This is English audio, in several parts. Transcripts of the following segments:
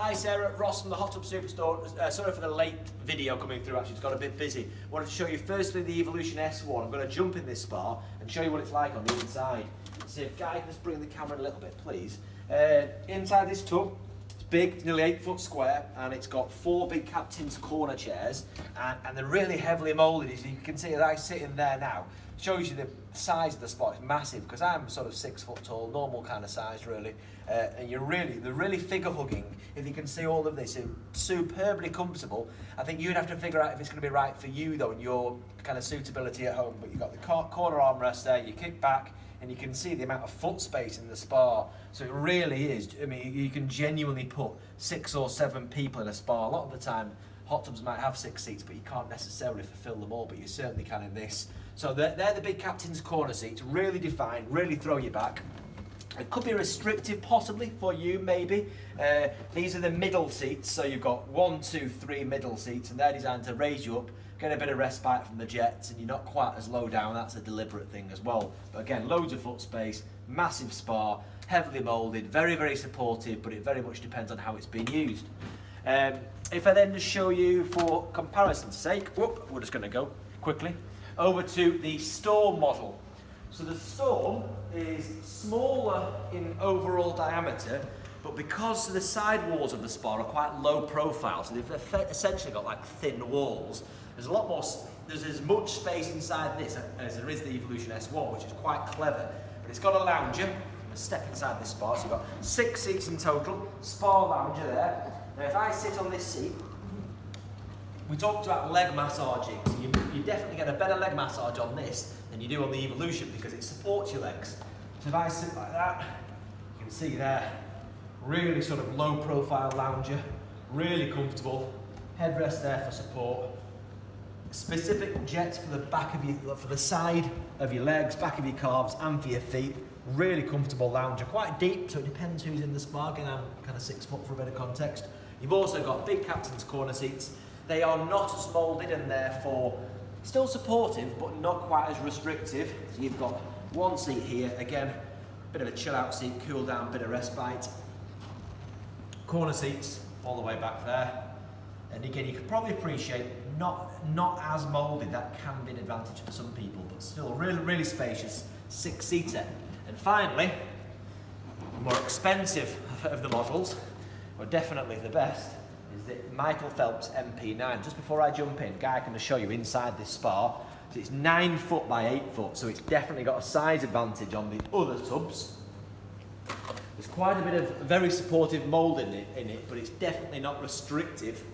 Hi Sarah, Ross from the Hot Tub Superstore. Sorry for the late video coming through, actually it's got a bit busy. Wanted to show you firstly the Evolution S1. I'm going to jump in this spa and show you what it's like on the inside. See if Guy can just bring the camera a little bit, please. Inside this tub, it's big, it's nearly 8 foot square, and it's got 4 big captain's corner chairs, and they're really heavily moulded. As you can see, as I sit in there now, shows you the size of the spot. It's massive because I'm sort of 6 foot tall, normal kind of size really, and they're really figure hugging. If you can see all of this, it's superbly comfortable. I think you'd have to figure out if it's going to be right for you though, and your kind of suitability at home. But you've got the corner armrest there, you kick back, and you can see the amount of foot space in the spa. So it really is. I mean, you can genuinely put 6 or 7 people in a spa. A lot of the time, hot tubs might have 6 seats, but you can't necessarily fulfill them all, but you certainly can in this. So they're the big captain's corner seats, really defined, really throw you back. It could be restrictive possibly for you maybe. These are the middle seats, so you've got 1, 2, 3 middle seats, and they're designed to raise you up, get a bit of respite from the jets, and you're not quite as low down. That's a deliberate thing as well. But again, loads of foot space, massive spa, heavily moulded, very supportive, but it very much depends on how it's being used. If I then just show you for comparison's sake, we're just going to go quickly over to the Storm model. So the Storm is smaller in overall diameter, but because the side walls of the spa are quite low profile, so they've essentially got like thin walls, there's as much space inside this as there is the Evolution S1, which is quite clever. But it's got a lounger, a step inside this spa, so you've got 6 seats in total, spa lounger there. Now if I sit on this seat, we talked about leg massaging, so you definitely get a better leg massage on this than you do on the Evolution because it supports your legs. So if I sit like that, you can see there, really sort of low profile lounger, really comfortable, headrest there for support, specific jets for the back of your, for the side of your legs, back of your calves and for your feet, really comfortable lounger, quite deep, so it depends who's in the spa. Again, I'm kind of 6 foot for a bit of context. You've also got big captain's corner seats. They are not as moulded and therefore still supportive, but not quite as restrictive. So you've got 1 seat here, again, bit of a chill out seat, cool down, bit of respite. Corner seats all the way back there. And again, you can probably appreciate not as moulded. That can be an advantage for some people, but still really spacious 6-seater. And finally, the more expensive of the models, or definitely the best, is the Michael Phelps MP9. Just before I jump in, Guy can show you inside this spa. So it's 9 foot by 8 foot, so it's definitely got a size advantage on the other tubs. There's quite a bit of very supportive mould in it, but it's definitely not restrictive.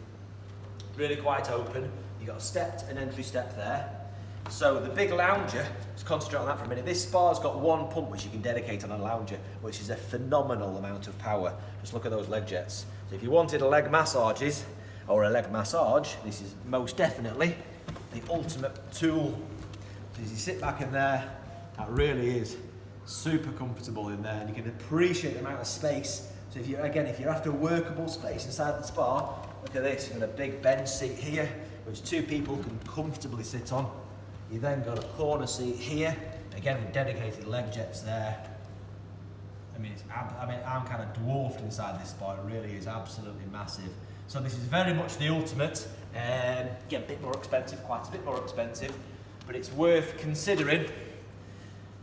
Really quite open. You've got a stepped and entry step there. So the big lounger, let's concentrate on that for a minute. This spa's got 1 pump which you can dedicate on a lounger, which is a phenomenal amount of power. Just look at those leg jets. So if you wanted a leg massage, this is most definitely the ultimate tool. So as you sit back in there, that really is super comfortable in there, and you can appreciate the amount of space. So if you're after workable space inside the spa, look at this, you've got a big bench seat here, which 2 people can comfortably sit on. You then got a corner seat here, again with dedicated leg jets there. I'm kind of dwarfed inside this spa, it really is absolutely massive. So this is very much the ultimate, a bit more expensive, quite a bit more expensive, but it's worth considering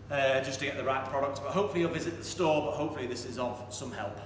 just to get the right product. But hopefully you'll visit the store, but hopefully this is of some help.